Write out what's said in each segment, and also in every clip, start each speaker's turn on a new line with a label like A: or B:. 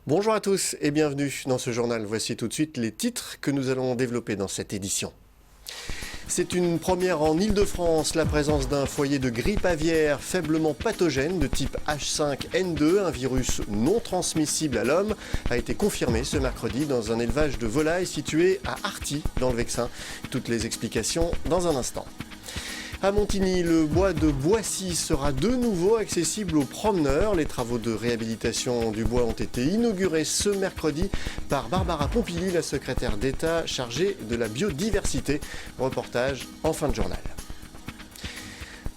A: Bonjour à tous et bienvenue dans ce journal. Voici tout de suite les titres que nous allons développer dans cette édition. C'est une première en Île-de-France, la présence d'un foyer de grippe aviaire faiblement pathogène de type H5N2, un virus non transmissible à l'homme, a été confirmée ce mercredi dans un élevage de volailles situé à Arty, dans le Vexin. Toutes les explications dans un instant. À Montigny, le bois de Boissy sera de nouveau accessible aux promeneurs. Les travaux de réhabilitation du bois ont été inaugurés ce mercredi par Barbara Pompili, la secrétaire d'État chargée de la biodiversité. Reportage en fin de journal.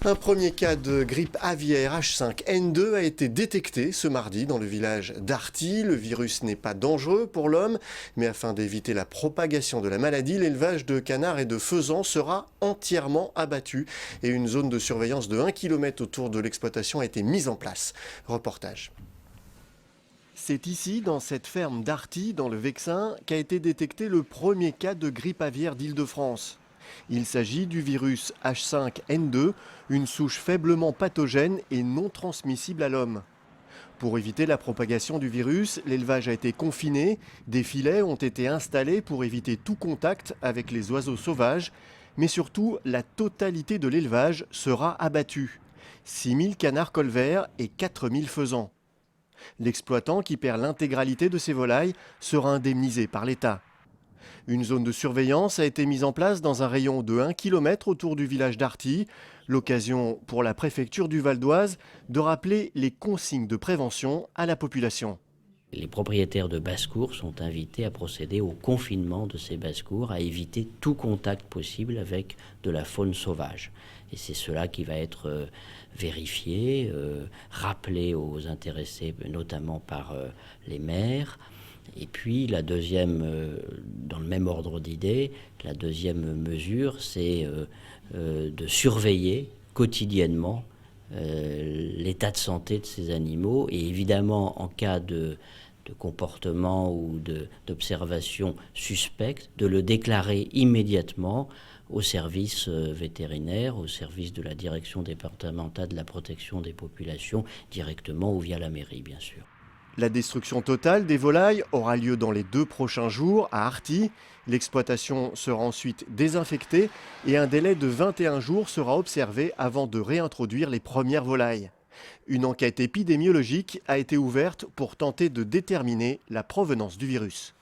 A: Un premier cas de grippe aviaire H5N2 a été détecté ce mardi dans le village d'Arty. Le virus n'est pas dangereux pour l'homme, mais afin d'éviter la propagation de la maladie, l'élevage de canards et de faisans sera entièrement abattu et une zone de surveillance de 1 km autour de l'exploitation a été mise en place. Reportage. C'est ici, dans cette ferme d'Arty, dans le Vexin, qu'a été détecté le premier cas de grippe aviaire d'Île-de-France. Il s'agit du virus H5N2, une souche faiblement pathogène et non transmissible à l'homme. Pour éviter la propagation du virus, l'élevage a été confiné, des filets ont été installés pour éviter tout contact avec les oiseaux sauvages, mais surtout la totalité de l'élevage sera abattue. 6000 canards colverts et 4000 faisans. L'exploitant, qui perd l'intégralité de ses volailles, sera indemnisé par l'État. Une zone de surveillance a été mise en place dans un rayon de 1 km autour du village d'Arty. L'occasion pour la préfecture du Val d'Oise de rappeler les consignes de prévention à la population.
B: Les propriétaires de basses-cours sont invités à procéder au confinement de ces basses-cours, à éviter tout contact possible avec de la faune sauvage. Et c'est cela qui va être vérifié, rappelé aux intéressés, notamment par les maires. Et puis la deuxième, dans le même ordre d'idées, la deuxième mesure, c'est de surveiller quotidiennement l'état de santé de ces animaux. Et évidemment, en cas de comportement ou d'observation suspecte, de le déclarer immédiatement au service vétérinaire, au service de la direction départementale de la protection des populations, directement ou via la mairie, bien sûr.
A: La destruction totale des volailles aura lieu dans les 2 prochains jours à Arty. L'exploitation sera ensuite désinfectée et un délai de 21 jours sera observé avant de réintroduire les premières volailles. Une enquête épidémiologique a été ouverte pour tenter de déterminer la provenance du virus.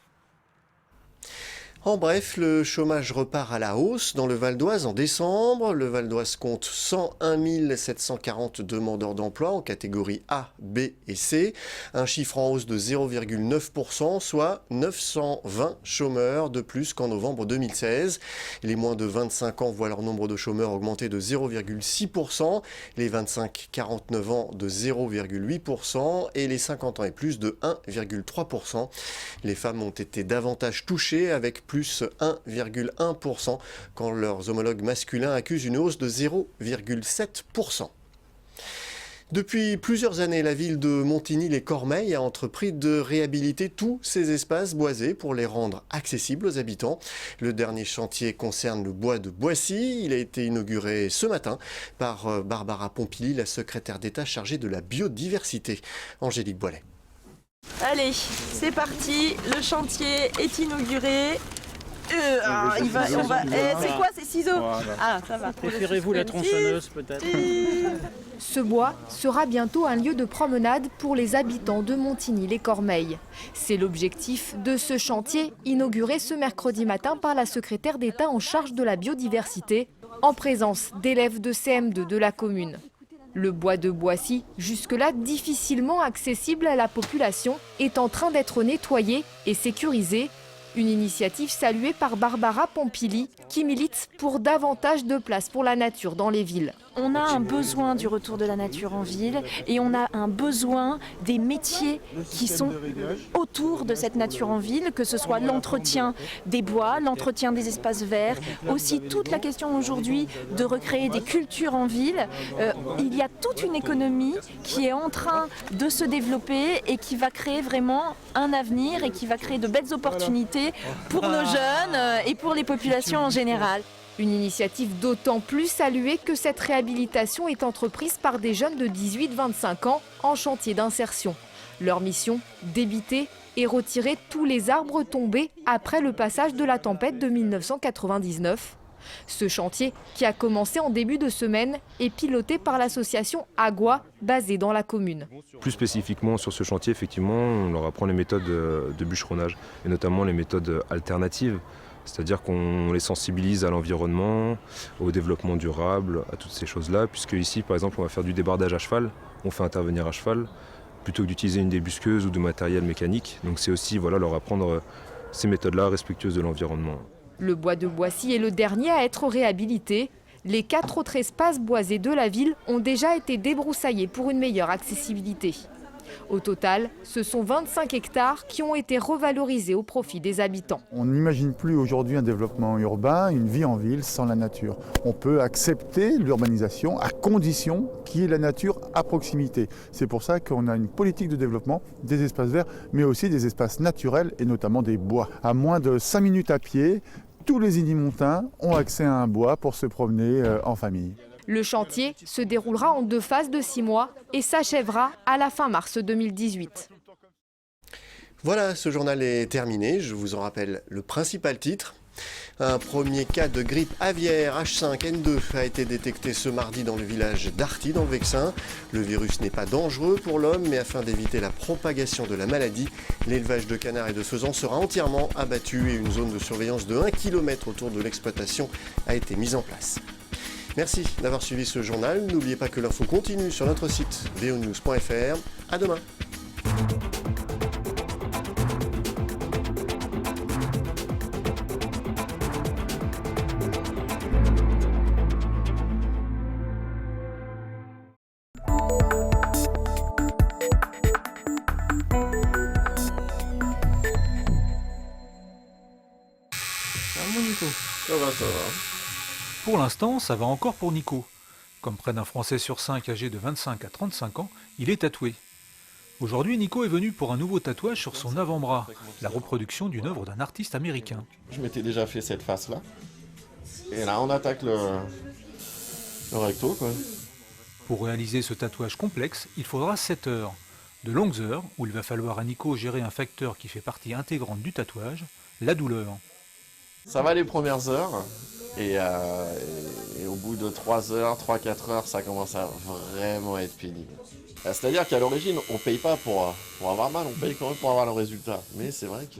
A: En bref, le chômage repart à la hausse dans le Val d'Oise en décembre. Le Val d'Oise compte 101 740 demandeurs d'emploi en catégorie A, B et C. Un chiffre en hausse de 0,9%, soit 920 chômeurs de plus qu'en novembre 2016. Les moins de 25 ans voient leur nombre de chômeurs augmenter de 0,6%, les 25-49 ans de 0,8% et les 50 ans et plus de 1,3%. Les femmes ont été davantage touchées avec plus 1,1% quand leurs homologues masculins accusent une hausse de 0,7%. Depuis plusieurs années, la ville de Montigny-les-Cormeilles a entrepris de réhabiliter tous ces espaces boisés pour les rendre accessibles aux habitants. Le dernier chantier concerne le bois de Boissy. Il a été inauguré ce matin par Barbara Pompili, la secrétaire d'État chargée de la biodiversité. Angélique Boilet.
C: Allez, c'est parti, le chantier est inauguré. C'est quoi ces ciseaux?
D: Voilà.
C: Ah, ça va.
D: Préférez-vous la tronçonneuse peut-être?
E: Ce bois sera bientôt un lieu de promenade pour les habitants de Montigny-les-Cormeilles. C'est l'objectif de ce chantier inauguré ce mercredi matin par la secrétaire d'État en charge de la biodiversité, en présence d'élèves de CM2 de la commune. Le bois de Boissy, jusque-là difficilement accessible à la population, est en train d'être nettoyé et sécurisé. Une initiative saluée par Barbara Pompili qui milite pour davantage de place pour la nature dans les villes.
C: On a un besoin du retour de la nature en ville et on a un besoin des métiers qui sont autour de cette nature en ville, que ce soit l'entretien des bois, l'entretien des espaces verts, aussi toute la question aujourd'hui de recréer des cultures en ville. Il y a toute une économie qui est en train de se développer et qui va créer vraiment un avenir et qui va créer de belles opportunités pour nos jeunes et pour les populations en général.
E: Une initiative d'autant plus saluée que cette réhabilitation est entreprise par des jeunes de 18-25 ans en chantier d'insertion. Leur mission, débiter et retirer tous les arbres tombés après le passage de la tempête de 1999. Ce chantier, qui a commencé en début de semaine, est piloté par l'association Agua, basée dans la commune.
F: Plus spécifiquement sur ce chantier, effectivement, on leur apprend les méthodes de bûcheronnage, et notamment les méthodes alternatives. C'est-à-dire qu'on les sensibilise à l'environnement, au développement durable, à toutes ces choses-là, puisque ici, par exemple, on va faire du débardage à cheval, on fait intervenir à cheval, plutôt que d'utiliser une débusqueuse ou du matériel mécanique. Donc c'est aussi leur apprendre ces méthodes-là respectueuses de l'environnement.
E: Le bois de Boissy est le dernier à être réhabilité. Les 4 autres espaces boisés de la ville ont déjà été débroussaillés pour une meilleure accessibilité. Au total, ce sont 25 hectares qui ont été revalorisés au profit des habitants.
G: On n'imagine plus aujourd'hui un développement urbain, une vie en ville sans la nature. On peut accepter l'urbanisation à condition qu'il y ait la nature à proximité. C'est pour ça qu'on a une politique de développement des espaces verts, mais aussi des espaces naturels et notamment des bois. À moins de 5 minutes à pied, tous les Inimontains ont accès à un bois pour se promener en famille.
E: Le chantier se déroulera en 2 phases de 6 mois et s'achèvera à la fin mars 2018.
A: Voilà, ce journal est terminé. Je vous en rappelle le principal titre. Un premier cas de grippe aviaire H5N2 a été détecté ce mardi dans le village d'Arty, dans le Vexin. Le virus n'est pas dangereux pour l'homme, mais afin d'éviter la propagation de la maladie, l'élevage de canards et de faisans sera entièrement abattu et une zone de surveillance de 1 km autour de l'exploitation a été mise en place. Merci d'avoir suivi ce journal. N'oubliez pas que l'info continue sur notre site vonews.fr. À demain.
H: Ça va.
I: Pour l'instant, ça va encore pour Nico. Comme près d'un Français sur 5 âgé de 25 à 35 ans, il est tatoué. Aujourd'hui, Nico est venu pour un nouveau tatouage sur son avant-bras, la reproduction d'une œuvre d'un artiste américain.
H: Je m'étais déjà fait cette face-là. Et là, on attaque le recto, quoi.
I: Pour réaliser ce tatouage complexe, il faudra 7 heures. De longues heures où il va falloir à Nico gérer un facteur qui fait partie intégrante du tatouage, la douleur.
H: Ça va les premières heures. Et au bout de 3 heures, 3-4 heures, ça commence à vraiment être pénible. C'est-à-dire qu'à l'origine, on ne paye pas pour avoir mal, on paye quand même pour avoir le résultat. Mais c'est vrai que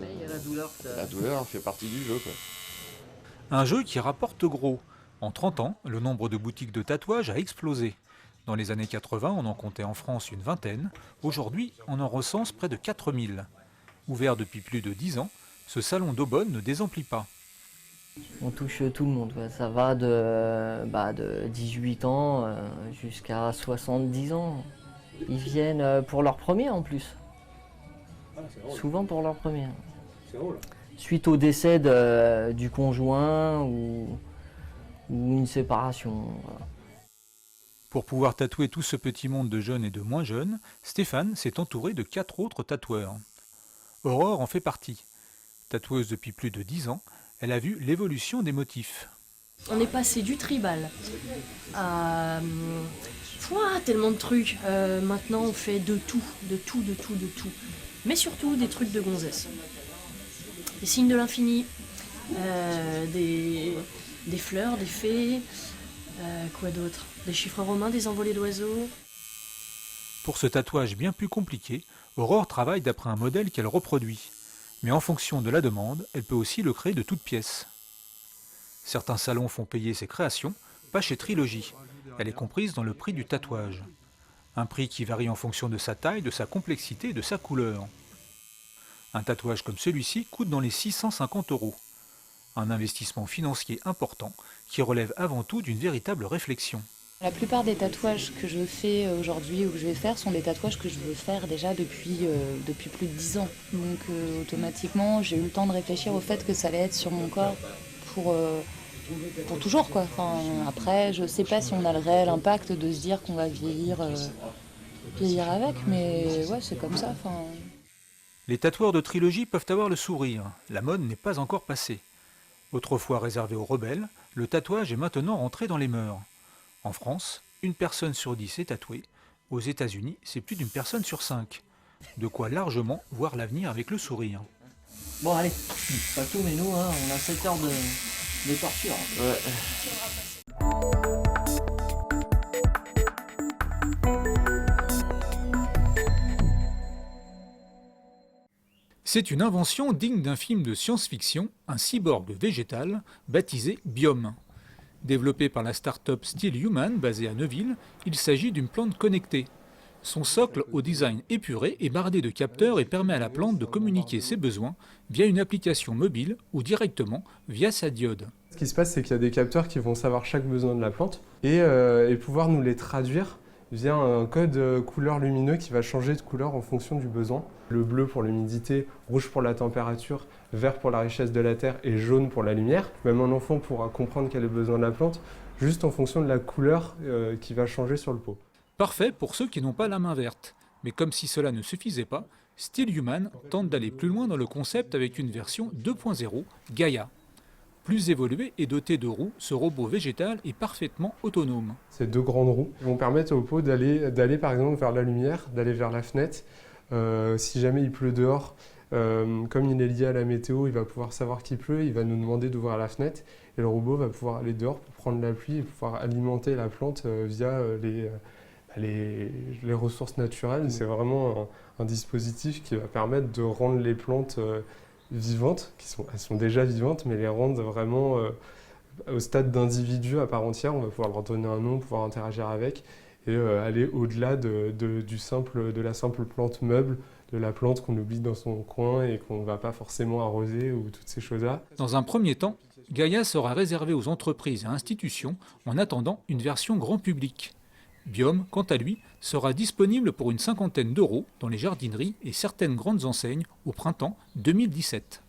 H: la douleur fait partie du jeu, quoi.
I: Un jeu qui rapporte gros. En 30 ans, le nombre de boutiques de tatouage a explosé. Dans les années 80, on en comptait en France une vingtaine. Aujourd'hui, on en recense près de 4000. Ouvert depuis plus de 10 ans, ce salon d'Aubonne ne désemplit pas.
J: On touche tout le monde, ouais. Ça va de 18 ans jusqu'à 70 ans. Ils viennent pour leur premier en plus. Souvent pour leur premier. Suite au décès du conjoint ou une séparation. Voilà.
I: Pour pouvoir tatouer tout ce petit monde de jeunes et de moins jeunes, Stéphane s'est entouré de 4 autres tatoueurs. Aurore en fait partie. Tatoueuse depuis plus de 10 ans, elle a vu l'évolution des motifs.
K: On est passé du tribal à tellement de trucs. Maintenant on fait de tout. Mais surtout des trucs de gonzesse. Des signes de l'infini, des fleurs, des fées, quoi d'autre? Des chiffres romains, des envolées d'oiseaux.
I: Pour ce tatouage bien plus compliqué, Aurore travaille d'après un modèle qu'elle reproduit. Mais en fonction de la demande, elle peut aussi le créer de toutes pièces. Certains salons font payer ses créations, pas chez Trilogie. Elle est comprise dans le prix du tatouage. Un prix qui varie en fonction de sa taille, de sa complexité et de sa couleur. Un tatouage comme celui-ci coûte dans les 650 €. Un investissement financier important qui relève avant tout d'une véritable réflexion.
L: La plupart des tatouages que je fais aujourd'hui ou que je vais faire sont des tatouages que je veux faire déjà depuis plus de 10 ans. Donc automatiquement, j'ai eu le temps de réfléchir au fait que ça allait être sur mon corps pour toujours, quoi. Enfin, après, je sais pas si on a le réel impact de se dire qu'on va vieillir avec, mais ouais, c'est comme ça. Enfin...
I: Les tatoueurs de Trilogie peuvent avoir le sourire. La mode n'est pas encore passée. Autrefois réservé aux rebelles, le tatouage est maintenant rentré dans les mœurs. En France, 1 personne sur 10 est tatouée. Aux États-Unis, c'est plus d'1 personne sur 5. De quoi largement voir l'avenir avec le sourire.
J: Bon allez, pas tout mais nous hein, on a 7 heures de torture.
H: Ouais.
I: C'est une invention digne d'un film de science-fiction, un cyborg végétal baptisé Biome. Développé par la start-up Still Human basée à Neuville, il s'agit d'une plante connectée. Son socle au design épuré est bardé de capteurs et permet à la plante de communiquer ses besoins via une application mobile ou directement via sa diode.
M: Ce qui se passe, c'est qu'il y a des capteurs qui vont savoir chaque besoin de la plante et pouvoir nous les traduire via un code couleur lumineux qui va changer de couleur en fonction du besoin. Le bleu pour l'humidité, rouge pour la température, vert pour la richesse de la terre et jaune pour la lumière. Même un enfant pourra comprendre quel est le besoin de la plante juste en fonction de la couleur qui va changer sur le pot.
I: Parfait pour ceux qui n'ont pas la main verte. Mais comme si cela ne suffisait pas, Still Human tente d'aller plus loin dans le concept avec une version 2.0, Gaia. Plus évolué et doté de roues, ce robot végétal est parfaitement autonome.
M: Ces 2 grandes roues vont permettre au pot d'aller par exemple vers la lumière, d'aller vers la fenêtre. Si jamais il pleut dehors, comme il est lié à la météo, il va pouvoir savoir qu'il pleut, il va nous demander d'ouvrir la fenêtre et le robot va pouvoir aller dehors pour prendre la pluie et pouvoir alimenter la plante via les ressources naturelles. C'est vraiment un dispositif qui va permettre de rendre les plantes vivantes, elles sont déjà vivantes, mais les rendre vraiment au stade d'individus à part entière. On va pouvoir leur donner un nom, pouvoir interagir avec et aller au-delà de la simple plante meuble, de la plante qu'on oublie dans son coin et qu'on ne va pas forcément arroser ou toutes ces choses-là.
I: Dans un premier temps, Gaia sera réservé aux entreprises et institutions en attendant une version grand public. Biome, quant à lui, sera disponible pour une 50aine d'euros dans les jardineries et certaines grandes enseignes au printemps 2017.